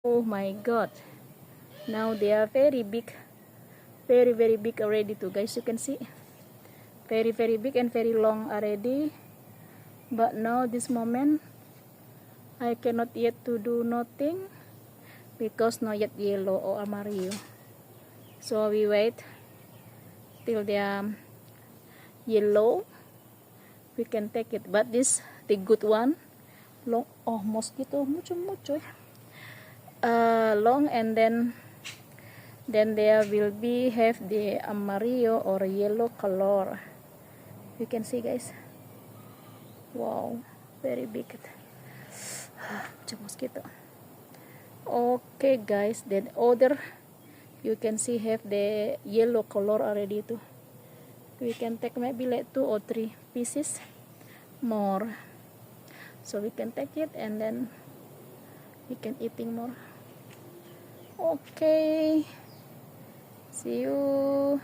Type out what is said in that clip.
Oh my god, now they are very big, very big already too, guys. You can see very big and very long already, but now this moment I cannot yet to do nothing because not yet yellow or amarillo, so we wait till they are yellow, we can take it. But this the good one, long. Oh, mosquito, mucho long, and then there will be have the amarillo or yellow color. You can see, guys. Wow, very big. Mucho mosquito. Okay, guys, then other you can see have the yellow color already too. We can take maybe like 2 or 3 pieces more, so we can take it and then we can eating more. Okay, see you.